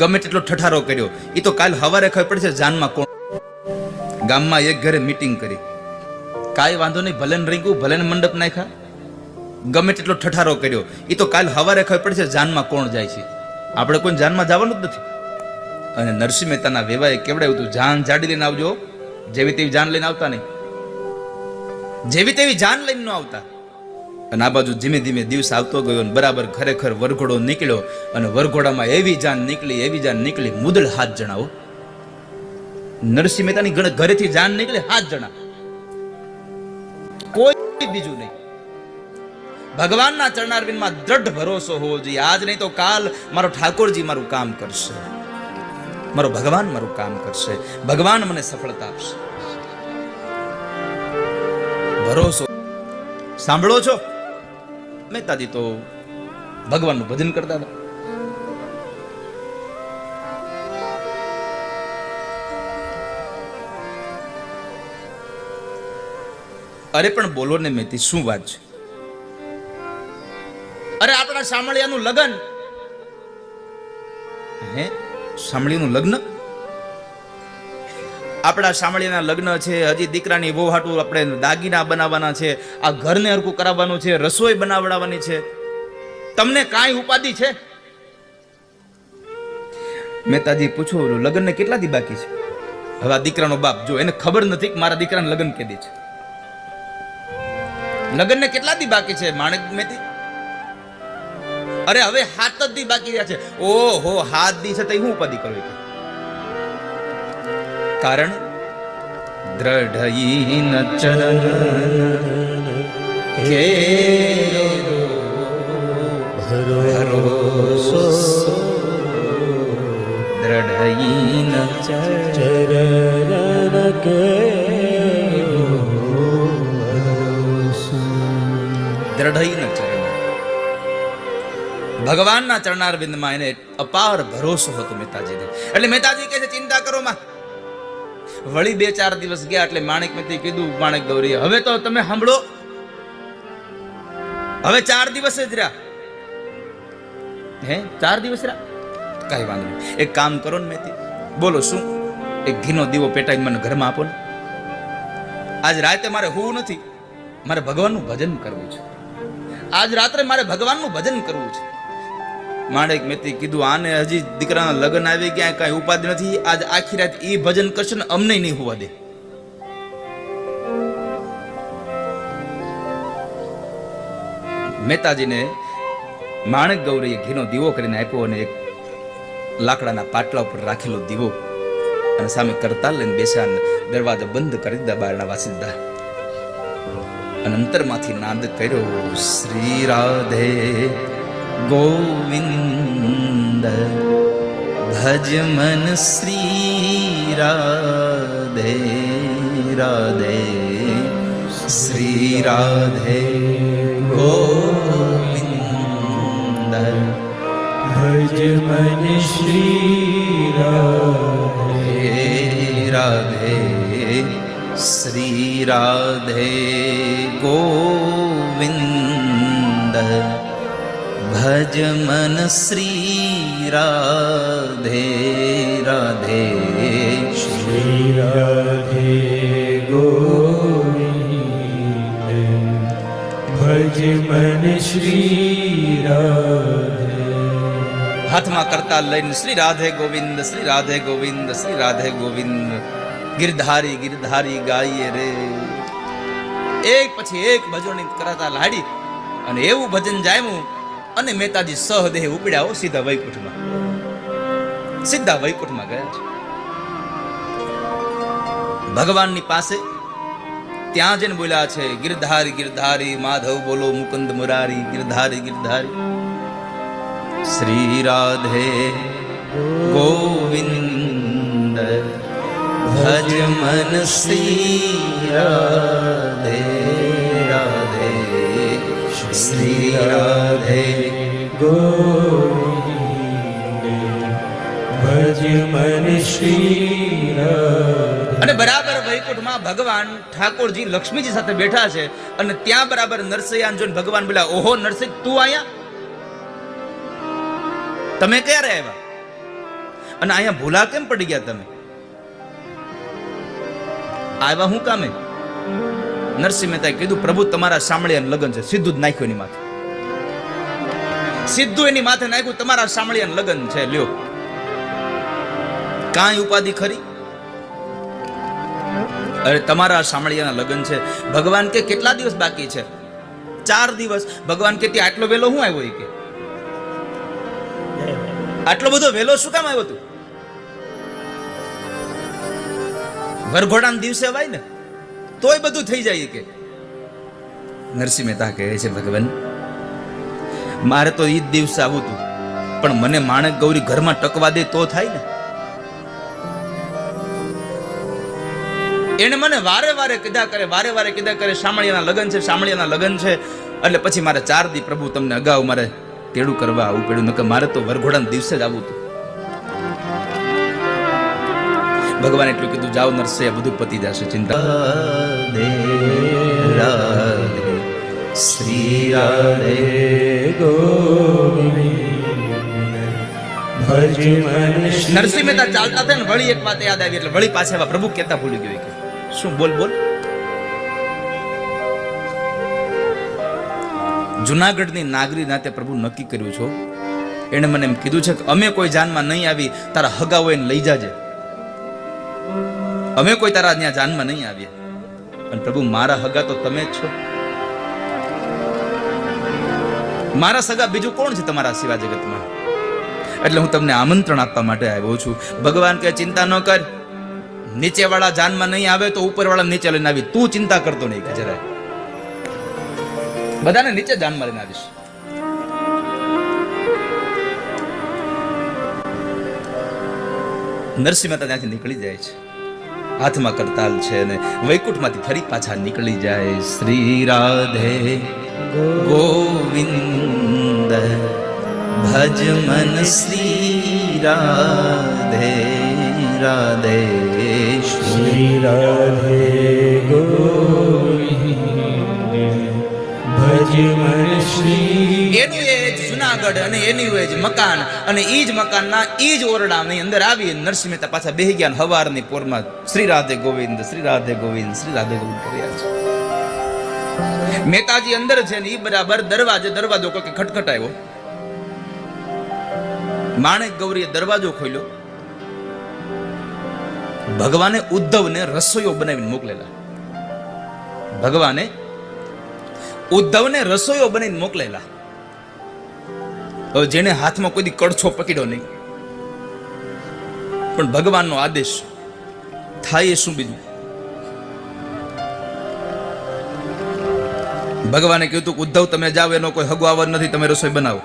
ગમે તેટલો ઠઠારો કર્યો, એ તો કાલ હવારે ખબર પડશે જાનમાં કોણ. ગામમાં એક ઘરે મીટિંગ કરી, કાંઈ વાંધો નહીં, ભલે ને રીંગું, ભલે ને મંડપ નાખ્યા, ગમે તેટલો ઠઠારો કર્યો, એ તો કાલ હવારે ખબર પડશે જાનમાં કોણ જાય છે. આપણે કોઈ જાનમાં જવાનું જ નથી. અને નરસિંહ મહેતાના વેવાએ કેવડાવ્યું હતું, જાન જાડી લઈને આવજો, જેવી તેવી જાન લઈને આવતા નહીં, જેવી તેવી જાન લઈને ન આવતા. અને આ બાજુ ધીમે ધીમે દિવસ આવતો ગયો, અને બરાબર ખરેખર વરઘોડો નીકળ્યો, અને વરઘોડામાં એવી જાન નીકળી, મુદળ 7 જણા. નરસિંહ મહેતાની ઘરેથી જાન નીકળે 7 જણા, કોઈ બીજું નહીં. ભગવાનના ચરણારવિંદમાં દ્રઢ ભરોસો હોવો જોઈએ. આજ નહીં તો કાલ મારો ઠાકોરજી મારું કામ કરશે, મારો ભગવાન મારું કામ કરશે, ભગવાન મને સફળતા આપશે. ભરોસો. સાંભળો છો, મહેતાજી તો ભગવાનનું ભજન કરતા હતા. અરે પણ બોલો ને મેથી, શું વાત છે? અરે આપણા શામળિયાનું લગ્ન, હે શામળીનું લગ્ન, આપણા શામળિયાના લગ્ન છે. હજી દીકરાની વહુ હાટું આપણે દાગીના બનાવવાના છે, આ ઘરને હરખું કરાવવાનું છે, રસોઈ બનાવડાવવાની છે. તમને કાંઈ ઉપાધિ છે? મહેતાજી પૂછો, લગ્નને કેટલા દી બાકી છે? હવે આ દીકરાનો બાપ જો, એને ખબર નથી કે મારા દીકરાને લગ્ન કેદી છે. લગ્નને કેટલા દી બાકી છે માણેક મેથી? અરે હવે 7 જ દી બાકી રહ્યા છે. ઓહો, 7 દી છે તો હું ઉપાધિ કરું? કારણ દ્રઢઈન ચરણ કે ભરોસો, દ્રઢઈન ચરણ કે દ્રઢઈન ચરણ. ભગવાનના ચરણારવિંદમાં એને અપાર ભરોસો હતો મહેતાજીને. એટલે મહેતાજી કહે છે, ચિંતા કરો માં. વળી 2-4 દિવસ ગયા એટલે માણેક મેથી કીધું, માણેક ગૌરી હવે તો તમે સાંભળો, હવે 4 દિવસ જ રહ્યા. હે 4 દિવસ રહ્યા? કઈ વાંધો નહીં, એક કામ કરો ને મેથી. બોલો શું? એક ઘીનો દીવો પેટાઈને મને ઘરમાં આપો ને. આજ રાતે મારે હોવું નથી, મારે ભગવાનનું ભજન કરવું છે. આજ રાત્રે મારે ભગવાનનું ભજન કરવું છે. માણેક મેથી કીધું, આને હજી દીકરાના લગ્ન આવી ગયા, કઈ ઉપાધિ નથી, આજ આખી રાત એ ભજન કરશે ને અમને નહીં હોવા દે. મહેતાજીને માણેક ગૌરીએ ઘીનો દીવો કરીને આપ્યો, અને એક લાકડાના પાટલા ઉપર રાખેલો દીવો, અને સામે કરતાલ લઈને બેસ્યા, દરવાજા બંધ કરી દીધા, બારણા વાસી દીધા, અને અંતરમાંથી નાદ કર્યો, શ્રી રાધે ગોવિંદ ભજ મન, શ્રી રાધે રાધે, શ્રી રાધે ગોવિંદ ભજ મન, શ્રી રાધે રાધે, શ્રી રાધે ગોવિંદ ભજ મન, શ્રી રાધે રાધે, શ્રી રાધે ગોવિંદ ભજ મન, શ્રી રાધે. હાથમાં કરતાલ લઈને શ્રી રાધે ગોવિંદ, શ્રી રાધે ગોવિંદ, શ્રી રાધે ગોવિંદ, ગિરધારી ગિરધારી ગાઈએ રે. એક પછી એક ભજોની કરાતા લાડી, અને એવું ભજન જામ્યું, અને મહેતાજી સહદેહ ઉપડ્યા, સીધા વૈકુંઠમાં, સીધા વૈકુંઠમાં ગયા છે ભગવાનની પાસે. ત્યાં જઈને બોલ્યા છે, ગિરધારી ગિરધારી માધવ બોલો, મુકુંદ મુરારી, ગિરધારી ગિરધારી, શ્રી રાધે ગોવિંદ ભજ મન, શ્રી રાધે રાધે, શ્રી રાધે ગોવિંદ ભજ મન, શ્રી રાધે. અને બરાબર વૈકુંઠમાં ભગવાન ઠાકોરજી લક્ષ્મીજી સાથે બેઠા છે, અને ત્યાં બરાબર નરસિંહ જોઈને ભગવાન બોલ્યા, ઓહો નરસિંહ તું અહીંયા, તમે ક્યારે આવ્યા? અને અહીંયા ભૂલા કેમ પડી ગયા તમે? આવ્યા હું કામે? નરસિંહ મહેતાએ કીધું, પ્રભુ તમારા સામળિયાનું લગ્ન છે. સીધું જ નાખ્યું એની માથે, સીધું એની માથે નાખ્યું, તમારા સામળિયાનું લગ્ન છે, લ્યો. કાંઈ ઉપાધિ ખરી? અરે તમારા સામળિયાના લગ્ન છે. ભગવાન કે કેટલા દિવસ બાકી છે? 4 દિવસ. ભગવાન કે આટલો વેલો શું આવ્યો? કે આટલો બધો વેલો શું કામ આવ્યો તું? વરઘોડાના દિવસે વાય ને તોય બધું થઈ જાય. કે નરસિંહ મહેતા કહે છે, ભગવાન મારે તો ઈ જ દિવસે આવું તું, પણ મને માણેક ગૌરી ઘરમાં ટકવા દે તો થાય ને. એને મને વારે વારે કીધા કરે સામળિયાના લગ્ન છે, સામળિયાના લગ્ન છે. એટલે પછી મારે 4 દી પ્રભુ તમને અગાઉ મારે તેડું કરવા આવું પડ્યું, નકર મારે તો વરઘોડાના દિવસે જ આવું હતું. ભગવાન એટલું કીધું, જાઓ નરસિંહ, બધું પતી જશે, ચિંતા. રાધે શ્રી રાધે નરસિંહ મહેતા ચાલતા હતા ને વળી એક વાત યાદ આવી, એટલે વળી પાછા આવ્યા. પ્રભુ કહેતા ભૂલી ગયો કે શું? બોલ. જુનાગઢની નાગરી નાતે પ્રભુ નક્કી કર્યું છો. એને મને એમ કીધું છે કે અમે કોઈ જાનમાં નહીં આવી, તારા હગા હોય ને લઈ જાજે. અમે કોઈ તારા ત્યાં જાનમાં નહીં આવીએ. અને પ્રભુ મારા હગા તો તમે જ છો. મારા સગા બીજું કોણ છે તમારા સિવાય જગતમાં? એટલે હું તમને આમંત્રણ આપવા માટે આવ્યો છું. ભગવાન કે ચિંતા ન કર, નીચે વાળા જાનમાં નહીં આવે તો ઉપર વાળા નીચે લઈને આવી. તું ચિંતા કરતો નહીં કે જરાય, બધાને નીચે જાનમાં લઈને આવીશ. નરસિંહ મહેતા ત્યાંથી નીકળી જાય છે, હાથમાં કરતાલ છે, અને વૈકુંઠમાંથી ફરી પાછા નીકળી જાય. શ્રી રાધે ગોવિંદ ભજ મન શ્રી રાધે રાધે શ્રી રાધે ગોવિંદ ભજ મન શ્રી. એનું એ જ જુનાગઢ અને એની એ જ મકાન, અને ઈ જ મકાનના ઈ જ ઓરડાની અંદર આવી નરસિંહ મહેતા પાછા બેહી ગયા. હવારની પોરમાં શ્રી રાધે ગોવિંદ, શ્રી રાધે ગોવિંદ, શ્રી રાધે ગોવિંદ કર્યા છે. મહેતાજી અંદર છે ને ઈ બરાબર દરવાજો કોઈ ખટખટાયો. માણેક ગૌરીએ દરવાજો ખોલ્યો. ભગવાને ઉદ્ધવને રસોઈઓ બનાવીને મોકલેલા. ભગવાને ઉદ્ધવને રસોઈઓ બનાવીને મોકલેલા. જેને હાથમાં કોઈ દી કડછો પકડ્યો નહીં, પણ ભગવાનનો આદેશ થાય એ શું બીજું? ભગવાને કહ્યું તું ઉદ્ધવ તમે જાઓ, એનો કોઈ હગો આવર નથી, તમે રસોઈ બનાવો.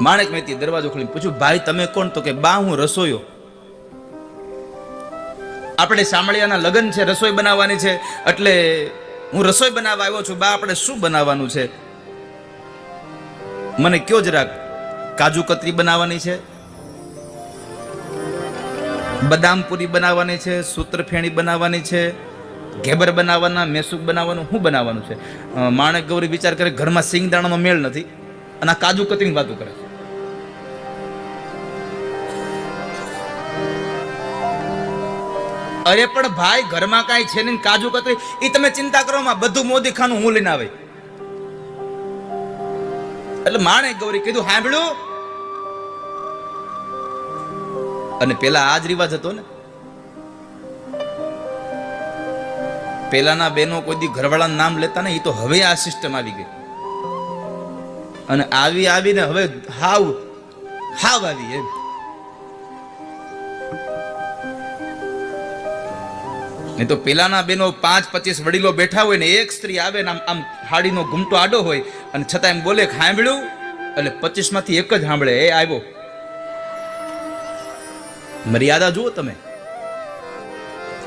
માણેક મહેતી દરવાજો ખોલીને પૂછ્યું, ભાઈ તમે કોણ? તો કે બા હું રસોઈયો. આપણે સામળિયાના લગ્ન છે, રસોઈ બનાવવાની છે, એટલે હું રસોઈ બનાવવા આવ્યો છું. બા આપણે શું બનાવવાનું છે મને કયો જરાક. કાજુ કતરી બનાવવાની છે, બદામ પૂરી બનાવવાની છે, સૂત્રફેણી બનાવવાની છે, ઘેબર બનાવવાના, મેસૂક બનાવવાનું, શું બનાવવાનું છે? માણેક ગૌરી વિચાર કરે ઘરમાં સિંગદાણાનો મેળ નથી અને આ કાજુ કતરીની વાતો કરે છે. અરે પણ ભાઈ ઘરમાં કાંઈ છે નહીં, કાજુ કતરી એ તમે ચિંતા કરો માં, બધું મોદી ખાનું હું લઈને આવે. એટલે માણેક ગૌરી કીધું સાંભળ્યું? અને પેલા આ જ રિવાજ હતો ને, પેલાના બેનો કોઈ દી ઘરવાળાનું નામ લેતા ને, એ તો હવે આ સિસ્ટમ આવી ગઈ. અને આવીને હવે હાવ આવી એમ. નહીં તો પેલાના બેનો 5-25 વડીલો બેઠા હોય ને એક સ્ત્રી આવે ને આમ હાડીનો ઘૂમટો આડો હોય અને છતાં એમ બોલે સાંભળ્યું, એટલે 25 માંથી એક જ સાંભળે, એ આવ્યો. મર્યાદા જુઓ તમે,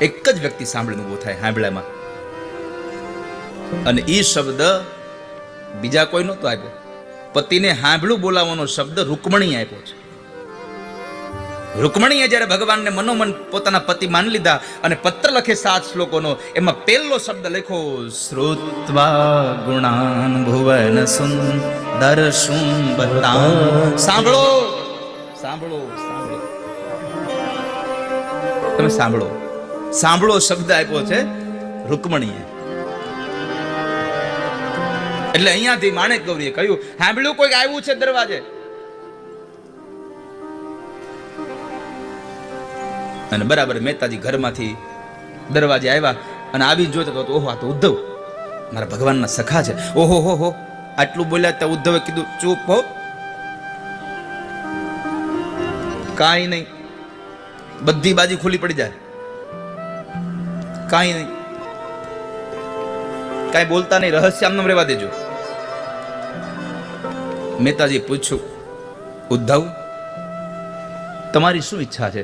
એક જ વ્યક્તિ સાંભળીને ઉભો થાય સાંભળ્યામાં. અને ઈ શબ્દ બીજા કોઈ નહોતો આપ્યો. પતિને સાંભળું બોલાવવાનો શબ્દ રૂકમણી આપ્યો છે. રૂકમણીએ જ્યારે ભગવાનને મનોમન પોતાના પતિ માની લીધા અને પત્ર લખે 7 શ્લોકોનો, એમાં પહેલો શબ્દ લખ્યો શ્રુત્વા ગુણાન ભુવન સુંદર સુંબતા. સાંભળો સાંભળો સાંભળો, તમે સાંભળો સાંભળો શબ્દ આપ્યો છે રૂકમણીએ. એટલે અહીંયાથી માણેક ગૌરીએ કહ્યું, સાંભળ્યું કોઈક આવ્યું છે દરવાજે? અને બરાબર મહેતાજી ઘરમાંથી દરવાજે આવ્યા અને આવી જોતા તો ઓહો, આ તો ઉદ્ધવ, મારા ભગવાનના સખા છે. ઓહો હો હો, આટલું બોલ્યા ત્યાં ઉદ્ધવે કીધું, ચૂપ હો, કાંઈ નહીં, બધી બાજી ખુલ્લી પડી જાય, કાંઈ નહીં, કાંઈ બોલતા નહીં, રહસ્ય આમનામ રહેવા દેજો. મહેતાજી પૂછ્યું, ઉદ્ધવ તમારી શું ઈચ્છા છે?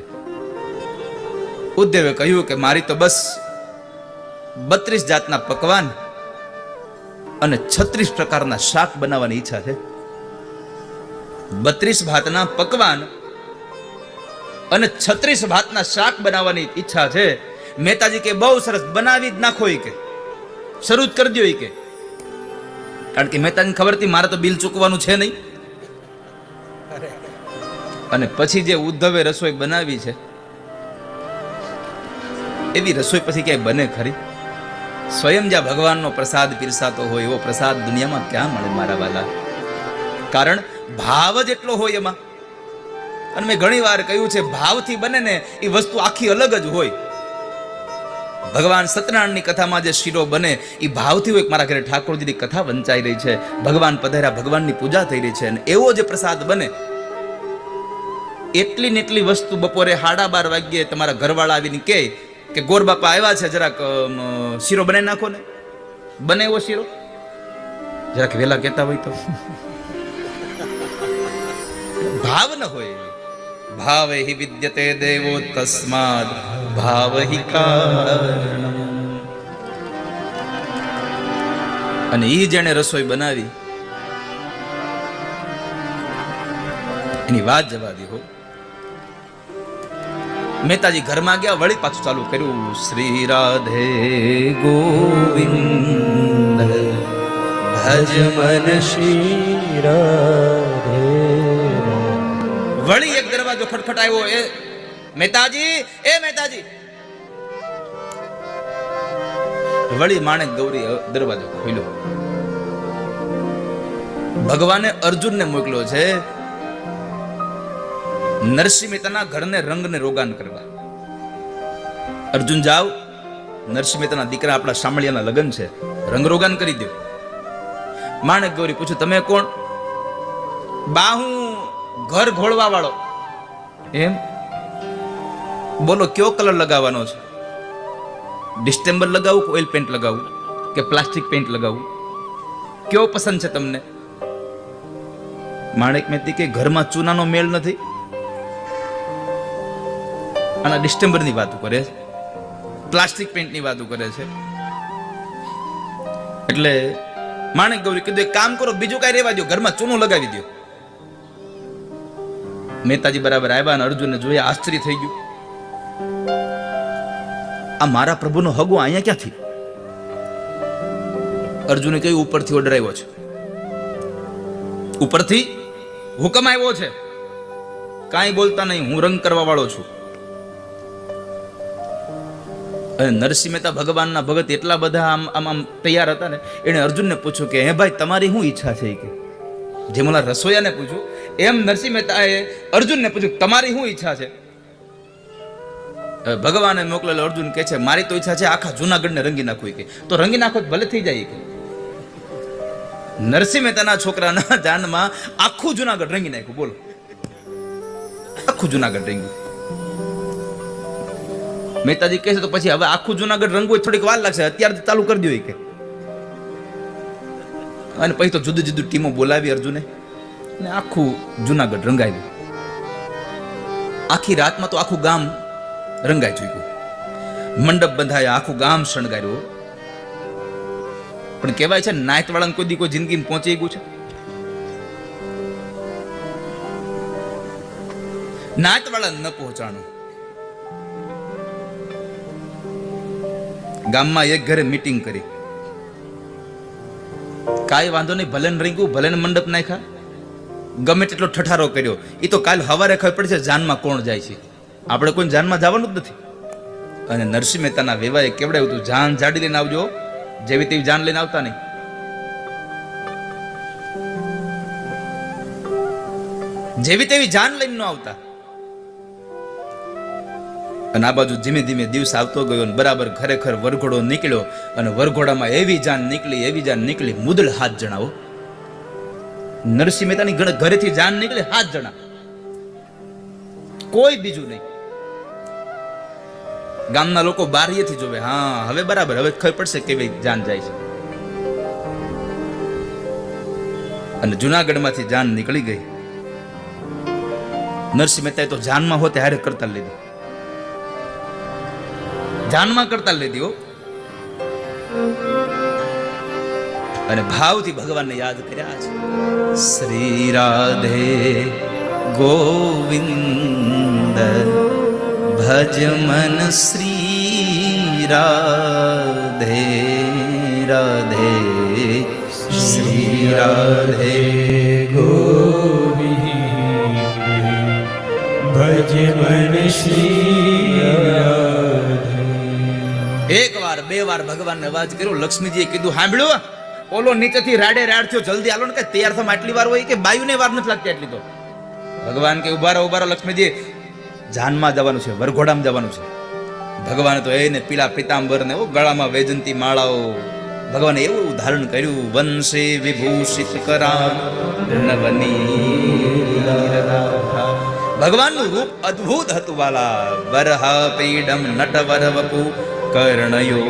ઉદ્ધવે કહ્યું કે મારી તો બસ 32 જાતના પકવાન અને 36 પ્રકારના શાક બનાવવાની ઈચ્છા છે. 32 ભાતના પકવાન અને 36 ભાતના શાક બનાવવાની ઈચ્છા છે. મહેતાજી કે બહુ સરસ, બનાવી જ નાખો, કે શરૂ જ કરી દો, કે કારણ કે મહેતાજીને ખબર હતી મારે તો બિલ ચૂકવાનું છે નહીં. અને પછી જે ઉદ્ધવે રસોઈ બનાવી છે એવી રસોઈ પછી ક્યાંય બને ખરી? સ્વયં જ્યાં ભગવાનનો પ્રસાદ પીરસાતો હોય એવો પ્રસાદ દુનિયામાં ક્યાં મળે મારા વાલા? કારણ ભાવ જ એટલો હોય એમાં. અને મેં ઘણી વાર કહ્યું છે, ભાવથી બને ને એ વસ્તુ આખી અલગ જ હોય. ભગવાન સત્યનારાયણની કથામાં જે શીરો બને એ ભાવથી હોય. મારા ઘરે ઠાકોરજીની કથા વંચાઈ રહી છે, ભગવાન પધાર્યા, ભગવાનની પૂજા થઈ રહી છે, અને એવો જે પ્રસાદ બને, એટલી ને એટલી વસ્તુ બપોરે 12:30 વાગ્યે તમારા ઘરવાળા આવીને કહે કે ગોર બાપા આવ્યા છે, જરાક શીરો બનાવી નાખો ને. બને એવો શીરો? જરાક વેલા કહેતા હોય તો. ભાવ ન હોય. ભાવ હિ વિદ્યતે દેવો તસ્માદ ભાવ હિ કારણમ. અને ઈ જેણે રસોઈ બનાવી એની વાત જવા દી હો. મહેતાજી ઘરમાં ગયા, વળી પાછું ચાલુ કર્યું, શ્રી રાધે ગોવિંદ ભજ મન શ્રી રાધે. વળી એક દરવાજો ખટખટાયો. એ મહેતાજી, એ મહેતાજી. વળી માણેક ગૌરી દરવાજો ખોલ્યો. ભગવાને અર્જુનને મોકલ્યો છે નરસિંહ મહેતાના ઘરને રંગને રોગાન કરવા. અર્જુન જાઓ, નરસિંહ મહેતાના દીકરા આપણા શામળિયાના લગ્ન છે, રંગ રોગાન કરી દો. માણેક ગૌરી પૂછ્યું, તમે કોણ? બા હું ઘર ઘોળવા વાળો. એમ? બોલો કયો કલર લગાવવાનો છે? ડિસ્ટેમ્બર લગાવું કે ઓઇલ પેન્ટ લગાવું કે પ્લાસ્ટિક પેન્ટ લગાવું? કયો પસંદ છે તમને? માણેક મહેતી કે ઘરમાં ચૂનાનો મેળ નથી. આના ડિસ્ટેમ્બરની વાતો કરે છે, પ્લાસ્ટિક પેન્ટની વાતો કરે છે. એટલે માણેક ગૌરી કીધું, એક કામ કરો, બીજું કઈ રહેવા દો, ઘરમાં ચૂનો લગાવી દો. મહેતાજી બરાબર આવ્યા અને અર્જુનને જોયા, આશ્ચર્ય થઈ ગયું. આ મારા પ્રભુનો હગો અહીંયા ક્યાંથી? અર્જુને કહ્યું, ઉપરથી ઓર્ડર આવ્યો છે, ઉપરથી હુકમ આવ્યો છે, કાંઈ બોલતા નહીં, હું રંગ કરવા વાળો છું. અને નરસિંહ મહેતા ભગવાનના ભગત એટલા બધા આમ તૈયાર હતા ને, એને અર્જુનને પૂછ્યું કે હે ભાઈ તમારી શું ઈચ્છા છે? કે જેમ ઓલા રસોયાને પૂછ્યું એમ નરસિંહ મહેતાએ અર્જુનને પૂછ્યું તમારી શું ઈચ્છા છે? ભગવાને મોકલેલો અર્જુન કહે છે મારી તો ઈચ્છા છે આખા જૂનાગઢને રંગી નાખવું. કે તો રંગી નાખો ભલે થઈ જાય. કે નરસિંહ મહેતાના છોકરાના જાનમાં આખું જૂનાગઢ રંગી નાખ્યું. બોલો, આખું જૂનાગઢ રંગ્યું. મહેતાજી કહે છે તો પછી હવે આખું જૂનાગઢ રંગવું થોડીક વાર લાગશે, અત્યારથી ચાલુ કરી દો. કે અને પછી તો જુદી જુદી ટીમો બોલાવી અર્જુને અને આખું જૂનાગઢ રંગાવ્યું. આખી રાતમાં તો આખું ગામ રંગાઈ ચૂક્યું. મંડપ બંધાયા, આખું ગામ શણગાર્યું. પણ કહેવાય છે નાયત વાળાને કોઈ દી કોઈ જિંદગીમાં પહોંચી ગયું છે? નાયત વાળાને ન પહોંચાણું. ગામમાં એક ઘરે મીટિંગ કરી, કાંઈ વાંધો નહીં, ભલે રંગ્યું, ભલે મંડપ નાખ્યા, ગમે તેટલો ઠઠારો કર્યો, એ તો કાલ હવારે ખબર પડશે જાનમાં કોણ જાય છે. આપણે કોઈ જાનમાં જવાનું જ નથી. અને નરસિંહ મહેતાના વેવાએ કેવડાવ્યું હતું, જાન જાડી લઈને આવજો, જેવી તેવી જાન લઈને આવતા નહીં. જેવી તેવી જાન લઈને ન આવતા. અને આ બાજુ ધીમે ધીમે દિવસ આવતો ગયો અને બરાબર ખરેખર વરઘોડો નીકળ્યો. અને વરઘોડામાં એવી જાન નીકળી મુદલ 7 જણા. નરસિંહ મહેતાની ઘરેથી જાન નીકળે 7 જણા, કોઈ બીજું નહીં. ગામના લોકો બારીએથી જોવે, હા હવે બરાબર, હવે ખબર પડશે કેવી જાન જાય છે. અને જુનાગઢમાંથી જાન નીકળી ગઈ. નરસિંહ મહેતાએ તો જાનમાં હોતે હારે કરતા લીધી, જાનમાં કરતા લીધી. અને ભાવથી ભગવાનને યાદ કર્યા છે. શ્રી રાધે ગોવિંદ ભજ મન શ્રી રાધે રાધે શ્રી રાધે ગોવિંદ ભજ મન શ્રી રાધે. એક વાર બે વાર ભગવાનને અવાજ કર્યો. લક્ષ્મીજીએ કીધું, સાંભળ્યું, ઓલો નીચેથી રાડે રાડ થયો, જલ્દી આલો ને, કે તૈયાર થવા આટલી વાર હોય કે બાયુને વાર નથી લાગતી આટલી તો. ભગવાન કે ઉભા રહો લક્ષ્મીજી, જાનમાં જવાનું છે, વરઘોડામાં જવાનું છે. ભગવાને તો એને પીળા પીતાંબર ને ગળામાં વૈજંતી માળાઓ, ભગવાને એવું ધારણ કર્યું. વંશે વિભૂષિત કરા ભગવાનનું રૂપ અદ્ભુત હતું વાલા. વરહા પીડમ નટવર વપુ કર્ણયો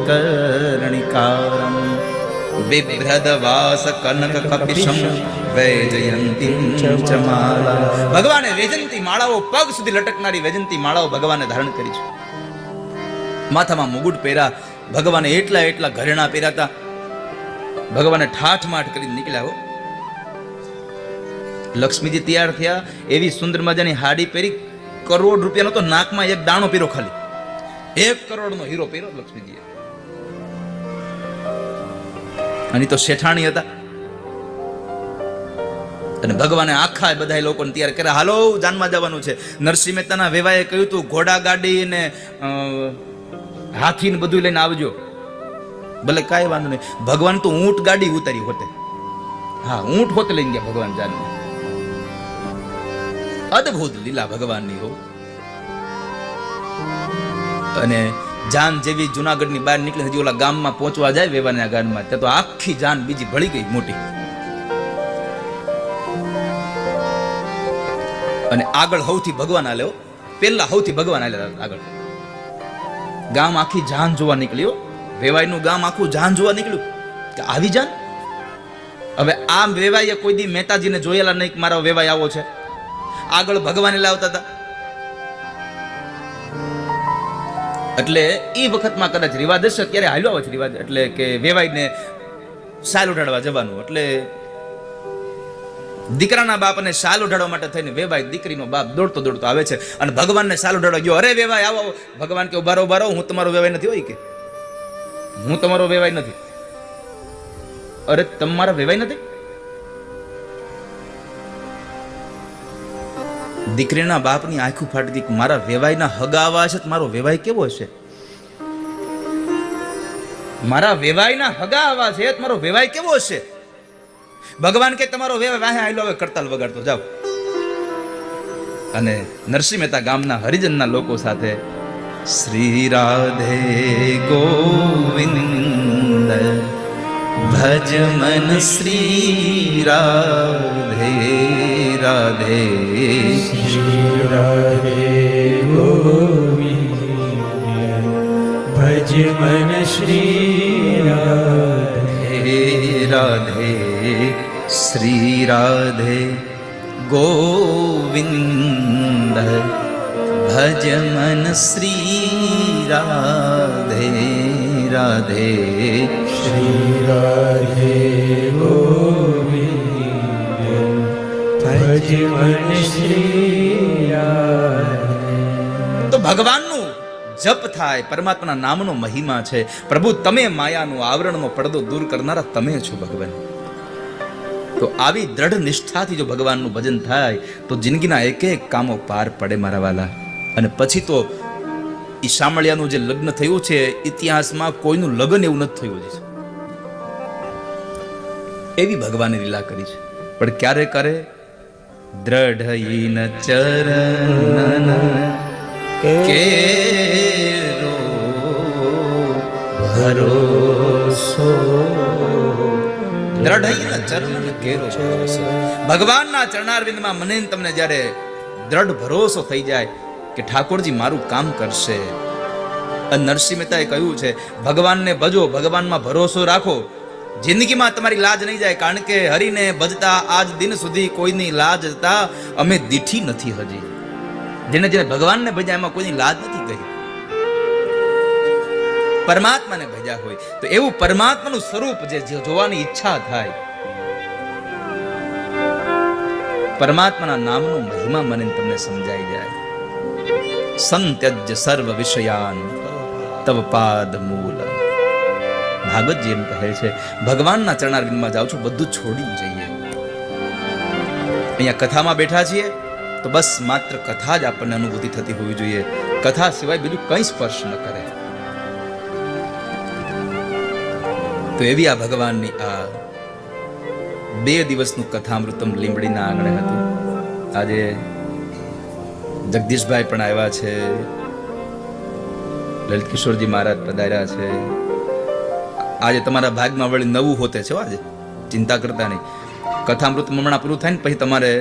કર્ણિકારમ બિભ્રદ વાસ કનક કપિશમ વૈજયંતીમ ચ માલા. ભગવાને વૈજયંતી માળાઓ, પગ સુધી લટકનારી વૈજયંતી માળાઓ ભગવાને ધારણ કરી છે. માથામાં મુગુટ પહેર્યા. ભગવાને એટલા ઘરેણા પહેર્યા. ભગવાને ઠાઠમાઠ કરીને નીકળ્યા હો. લક્ષ્મીજી તૈયાર થયા. એવી સુંદર મજાની હાડી પહેરી, કરોડ રૂપિયાનો તો નાકમાં એક દાણો પહેરો, ખાલી 1 કરોડનો હીરો પહેર્યો લક્ષ્મીજીએ. અને તો શેઠાણી હતા. અને ભગવાને આખા બધા લોકોને તૈયાર કર્યા. હાલો જાનમાં જવાનું છે. નરસિંહ મહેતાના વેવાએ કહ્યું તું, ઘોડા ગાડી ને હાથી ને બધું લઈને આવજો. ભલે કાંઈ વાંધો નહીં. ભગવાન તો ઊંટ ગાડી ઉતારી હોતે. હા, ઊંટ હોતે લઈને ગયા ભગવાન જાનમાં. અદ્ભુત લીલા ભગવાનની હો. અને જાન જેવી જુનાગઢની બહાર નીકળી, હજી ઓલા ગામમાં પહોંચવા જાય વેવાના ગામમાં, ત્યાં તો આખી જાન બીજી ભળી ગઈ મોટી. અને આગળ સૌથી ભગવાન આલ્યો, પેલા સૌથી ભગવાન આલ્યા આગળ. ગામ આખી જાન જોવા નીકળ્યો. વેવાઈનું ગામ આખું જાન જોવા નીકળ્યું કે આવી જાન. હવે આ વેવાઈએ કોઈ દી મહેતાજીને જોયેલા નહીં કે મારો વેવાઈ આવો છે. આગળ ભગવાને લાવતા હતા. એટલે એ વખતમાં કદાચ રિવાજ હશે, અત્યારે હાલ્યો આવે છે રિવાજ, એટલે કે વેવાઈને સાલ ઉડાડવા જવાનું. એટલે દીકરાના બાપને સાલ ઉડાડવા માટે થઈને વેવાઈ દીકરીનો બાપ દોડતો આવે છે. અને ભગવાનને સાલ ઉડાડવા ગયો. અરે વેવાઈ આવો. ભગવાન કે ઉભા રહો, હું તમારો વેવાઈ નથી. હોય કે હું તમારો વેવાઈ નથી. અરે તમારા વેવાઈ નથી. દીકરીના બાપની આંખું ફાટી ગઈ. મારા વેવાઈના હગા આવા છે, મારો વેવાઈ કેવો હશે? મારા વેવાઈના હગા આવા છે, મારો વેવાઈ કેવો હશે? ભગવાન કે તમારો વેવાઈ વાહે આયલો, હવે કરતાલ વગાડતો જાવ. અને નરસિંહ મહેતા ગામના હરિજનના લોકો સાથે શ્રી રાધે ગોવિંદ ભજ મન શ્રી રાધે રાધે શ્રી રાધે ગોવિંદ ભજ મન શ્રી રાધે રાધે શ્રી રાધે ગોવિંદ ભજ મન શ્રી રાધે રાધે શ્રી રાધે ગોવિંદ ભજ મન શ્રી રાધે. તો ભગવાનનું જપ થાય, પરમાત્માના નામનો મહિમા છે. પ્રભુ તમે માયાનું આવરણનો પડદો દૂર કરનારા તમે છો ભગવાન. તો આવી દ્રઢ નિષ્ઠાથી જો ભગવાનનું ભજન થાય તો જિંદગીના એક એક કામો પાર પડે મારા વાલા. અને પછી તો એ શામળિયાનું જે લગ્ન થયું છે, ઇતિહાસમાં કોઈનું લગ્ન એવું નથી થયું છે. એવી ભગવાને લીલા કરી છે. પણ ક્યારે કરે? દ્રઢઈન ચરણ કેરો ભરોસો દ્રઢઈન ચરણ કેરો ભરોસો. ભગવાનના ચરણારવિંદમાં મને ને તમને જ્યારે દ્રઢ ભરોસો થઈ જાય કે ઠાકોરજી મારું કામ કરશે. અને નરસિંહ મહેતાએ કહ્યું છે, ભગવાનને ભજો, ભગવાનમાં ભરોસો રાખો, જિંદગીમાં તમારી લાજ નહીં જાય. કારણ કે હરિને ભજતા આજ દિન સુધી કોઈની લાજ જતા અમે દીઠી નથી હજી. જેને જેને ભગવાનને ભજ્યા એમાં કોઈની લાજ નથી ગઈ. પરમાત્માને ભજ્યા હોય તો એવું પરમાત્માનું સ્વરૂપ જે જોવાની ઈચ્છા થાય, પરમાત્માના નામનો મહિમા મને તમને સમજાઈ જાય. સંત્યજ્ય સર્વ વિષયાન તવ પાદ મૂલ. ભાગવતજી એમ કહે છે, ભગવાનના ચરણારવિંદમાં જાઉં છું, બધું છોડી જઈએ. અહીંયા કથામાં બેઠા છીએ તો બસ માત્ર કથા જ આપણને અનુભૂતિ થતી હોવી જોઈએ. કથા સિવાય બીજું કંઈ સ્પર્શ ન કરે. તો એવી આ ભગવાનની આ 2 દિવસનું કથામૃતમ લીંબડીના આંગણે હતું. આજે જગદીશભાઈ પણ આવ્યા છે, લલિત કિશોરજી મહારાજ પધાર્યા છે. આજે તમારા ભાગમાં વળી નવું હોતે છે. આજે ચિંતા કરતા નહીં. કથામૃત હમણાં પૂરું થાય ને પછી તમારે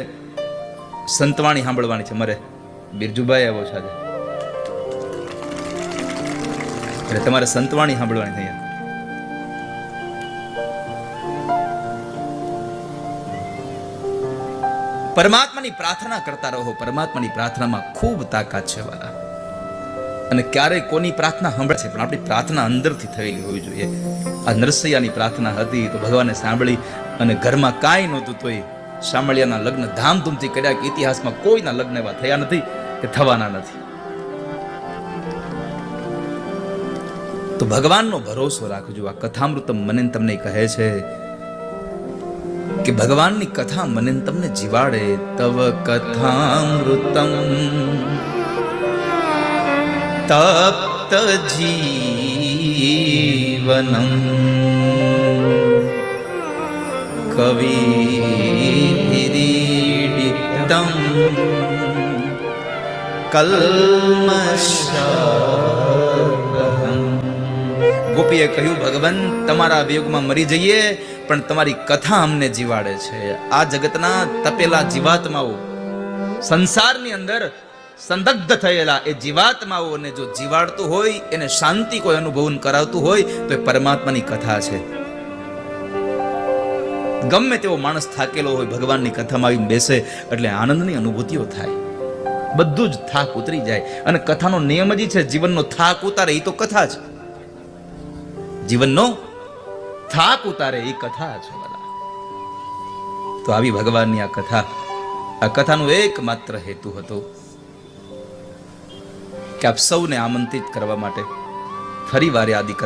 સંતવાણી સાંભળવાની છે. મારે બિરજુભાઈ આવ્યો છે આજે, એટલે તમારે સંતવાણી સાંભળવાની થઈ. પરમાત્માની પ્રાર્થના કરતા રહો. પરમાત્માની પ્રાર્થનામાં ખૂબ તાકાત છે વાલા. અને ક્યારેય કોની પ્રાર્થના સાંભળે છે, પણ આપણી પ્રાર્થના અંદરથી થયેલી હોવી જોઈએ. આ નરસૈયાની પ્રાર્થના હતી તો ભગવાને સાંભળી. અને ઘરમાં કાંઈ નહોતું તોય શામળિયાના લગ્ન ધામધૂમથી કર્યા. કે ઇતિહાસમાં કોઈના લગ્ન એવા થયા નથી કે થવાના નથી. તો ભગવાનનો ભરોસો રાખજો. આ કથામૃતમ મને તમને કહે છે કે ભગવાનની કથા મને તમને જીવાડે. તવ કથામૃતમ તપ્ત જીવનમ કવિરીડિતમ કલ્મષરહં. ગોપીએ કહ્યું, ભગવાન તમારા વિયોગમાં મરી જઈએ પણ તમારી કથા અમને જીવાડે છે. આ જગતના તપેલા જીવાત્માઓ, સંસારની અંદર સંદગ્ધ થયેલા એ જીવાત્માઓને જો જીવાડતું હોય, એને શાંતિ કોઈ અનુભવ કરાવતું હોય તો એ પરમાત્માની કથા છે. ગમે તેવો માણસ થાકેલો હોય, ભગવાનની કથામાં આવીને બેસે એટલે આનંદની અનુભૂતિઓ થાય. બધું જ થાક ઉતરી જાય. અને કથાનો નિયમ જ છે, જીવનનો થાક ઉતારે એ તો કથા છે. જીવનનો થાક ઉતારે એ કથા છે વાલા. તો આવી ભગવાનની આ કથાનો એકમાત્ર હેતુ હતો કે આપ સૌને આમંત્રિત કરવા માટે ફરી વાર યાદી